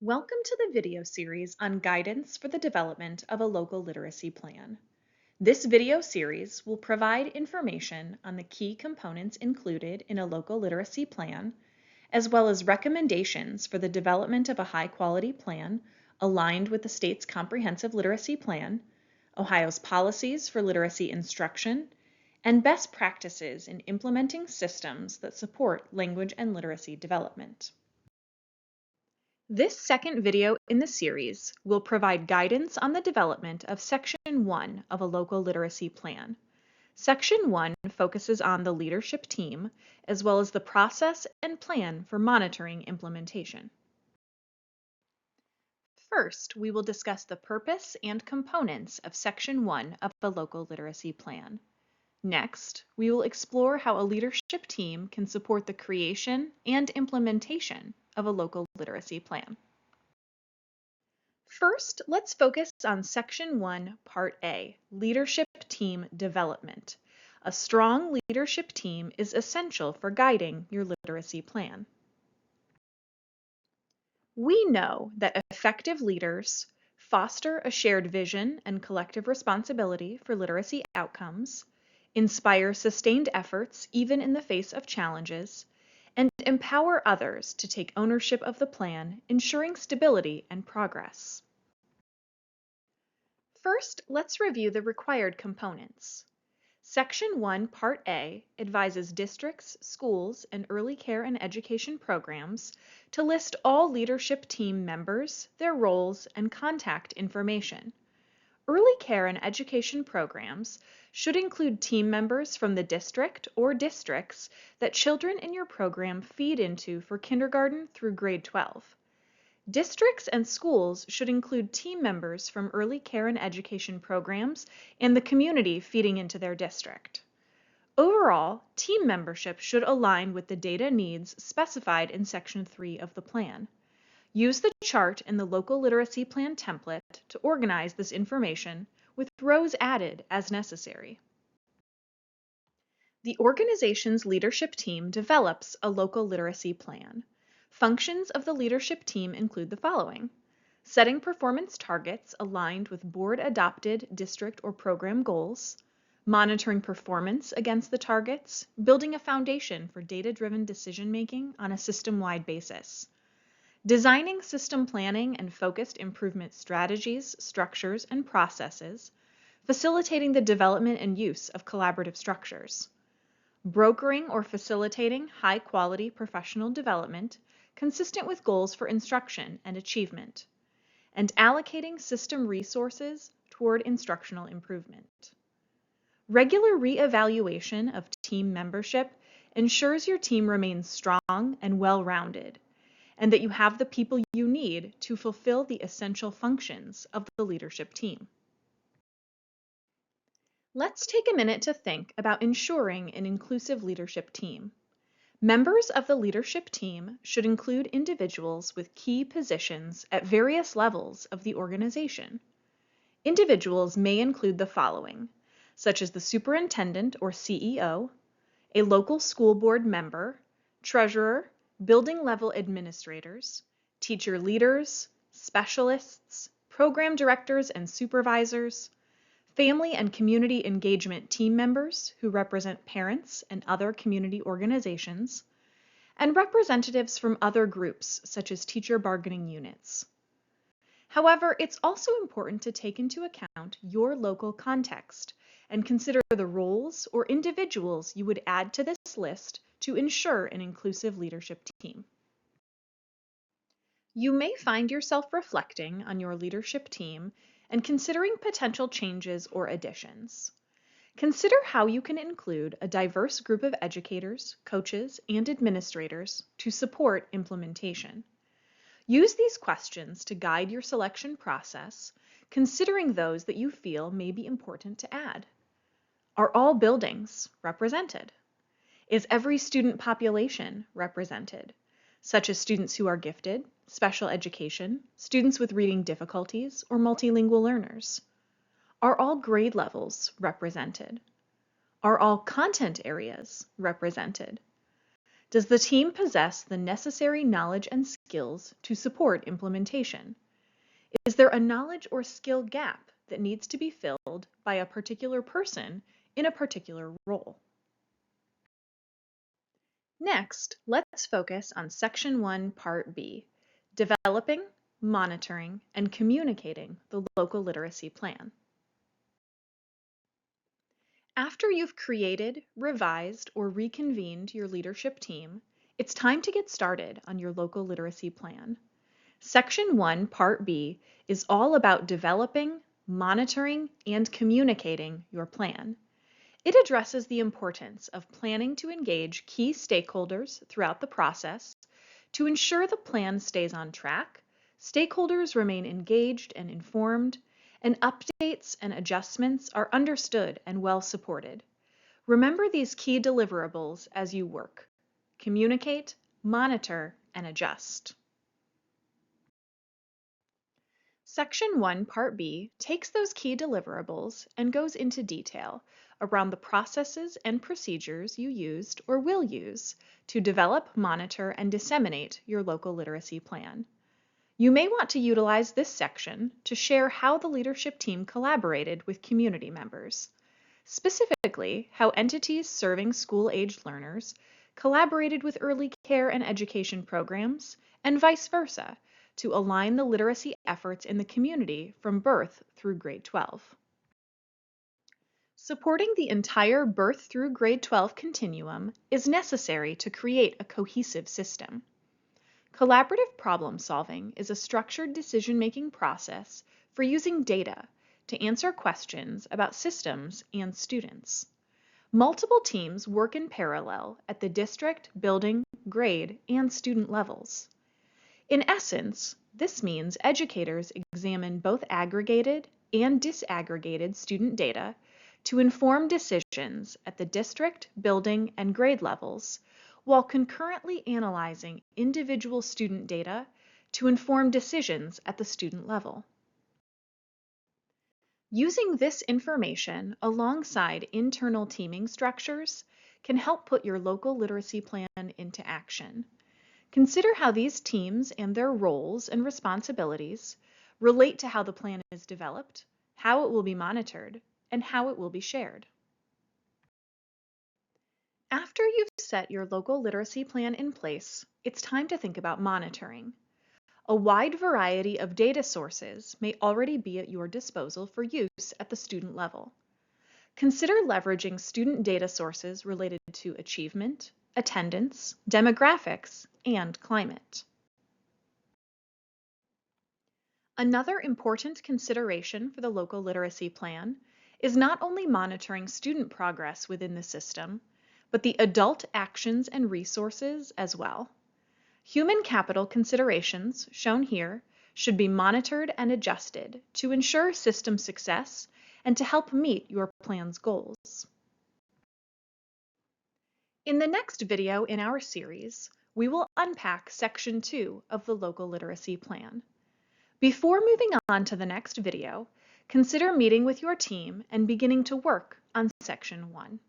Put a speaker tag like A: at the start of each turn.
A: Welcome to the video series on guidance for the development of a local literacy plan. This video series will provide information on the key components included in a local literacy plan, as well as recommendations for the development of a high-quality plan aligned with the state's comprehensive literacy plan, Ohio's policies for literacy instruction, and best practices in implementing systems that support language and literacy development. This second video in the series will provide guidance on the development of Section 1 of a local literacy plan. Section 1 focuses on the leadership team, as well as the process and plan for monitoring implementation. First, we will discuss the purpose and components of Section 1 of a local literacy plan. Next, we will explore how a leadership team can support the creation and implementation of a local literacy plan. First, let's focus on Section 1, Part A, Leadership Team Development. A strong leadership team is essential for guiding your literacy plan. We know that effective leaders foster a shared vision and collective responsibility for literacy outcomes, inspire sustained efforts even in the face of challenges, and empower others to take ownership of the plan, ensuring stability and progress. First, let's review the required components. Section 1, Part A advises districts, schools, and early care and education programs to list all leadership team members, their roles, and contact information. Early care and education programs should include team members from the district or districts that children in your program feed into for kindergarten through grade 12. Districts and schools should include team members from early care and education programs and the community feeding into their district. Overall, team membership should align with the data needs specified in Section 3 of the plan. Use the chart in the local literacy plan template to organize this information with rows added as necessary. The organization's leadership team develops a local literacy plan. Functions of the leadership team include the following: setting performance targets aligned with board-adopted district or program goals, monitoring performance against the targets, building a foundation for data-driven decision-making on a system-wide basis, designing system planning and focused improvement strategies, structures, and processes, facilitating the development and use of collaborative structures, brokering or facilitating high-quality professional development consistent with goals for instruction and achievement, and allocating system resources toward instructional improvement. Regular re-evaluation of team membership ensures your team remains strong and well-rounded, and that you have the people you need to fulfill the essential functions of the leadership team. Let's take a minute to think about ensuring an inclusive leadership team. Members of the leadership team should include individuals with key positions at various levels of the organization. Individuals may include the following, such as the superintendent or CEO, a local school board member, treasurer, building level administrators, teacher leaders, specialists, program directors and supervisors, family and community engagement team members who represent parents and other community organizations, and representatives from other groups such as teacher bargaining units. However, it's also important to take into account your local context and consider the roles or individuals you would add to this list to ensure an inclusive leadership team. You may find yourself reflecting on your leadership team and considering potential changes or additions. Consider how you can include a diverse group of educators, coaches, and administrators to support implementation. Use these questions to guide your selection process, considering those that you feel may be important to add. Are all buildings represented? Is every student population represented, such as students who are gifted, special education, students with reading difficulties, or multilingual learners? Are all grade levels represented? Are all content areas represented? Does the team possess the necessary knowledge and skills to support implementation? Is there a knowledge or skill gap that needs to be filled by a particular person in a particular role? Next, let's focus on Section 1, Part B, developing, monitoring, and communicating the local literacy plan. After you've created, revised, or reconvened your leadership team, it's time to get started on your local literacy plan. Section 1, Part B is all about developing, monitoring, and communicating your plan. It addresses the importance of planning to engage key stakeholders throughout the process to ensure the plan stays on track, stakeholders remain engaged and informed, and updates and adjustments are understood and well supported. Remember these key deliverables as you work. Communicate, monitor, and adjust. Section 1, Part B takes those key deliverables and goes into detail around the processes and procedures you used or will use to develop, monitor, and disseminate your local literacy plan. You may want to utilize this section to share how the leadership team collaborated with community members, specifically how entities serving school-aged learners collaborated with early care and education programs, and vice versa, to align the literacy efforts in the community from birth through grade 12. Supporting the entire birth through grade 12 continuum is necessary to create a cohesive system. Collaborative problem solving is a structured decision-making process for using data to answer questions about systems and students. Multiple teams work in parallel at the district, building, grade, and student levels. In essence, this means educators examine both aggregated and disaggregated student data to inform decisions at the district, building, and grade levels, while concurrently analyzing individual student data to inform decisions at the student level. Using this information alongside internal teaming structures can help put your local literacy plan into action. Consider how these teams and their roles and responsibilities relate to how the plan is developed, how it will be monitored, and how it will be shared. After you've set your local literacy plan in place, it's time to think about monitoring. A wide variety of data sources may already be at your disposal for use at the student level. Consider leveraging student data sources related to achievement, attendance, demographics, and climate. Another important consideration for the local literacy plan is not only monitoring student progress within the system, but the adult actions and resources as well. Human capital considerations, shown here, should be monitored and adjusted to ensure system success and to help meet your plan's goals. In the next video in our series, we will unpack Section 2 of the Local Literacy Plan. Before moving on to the next video, consider meeting with your team and beginning to work on Section 1.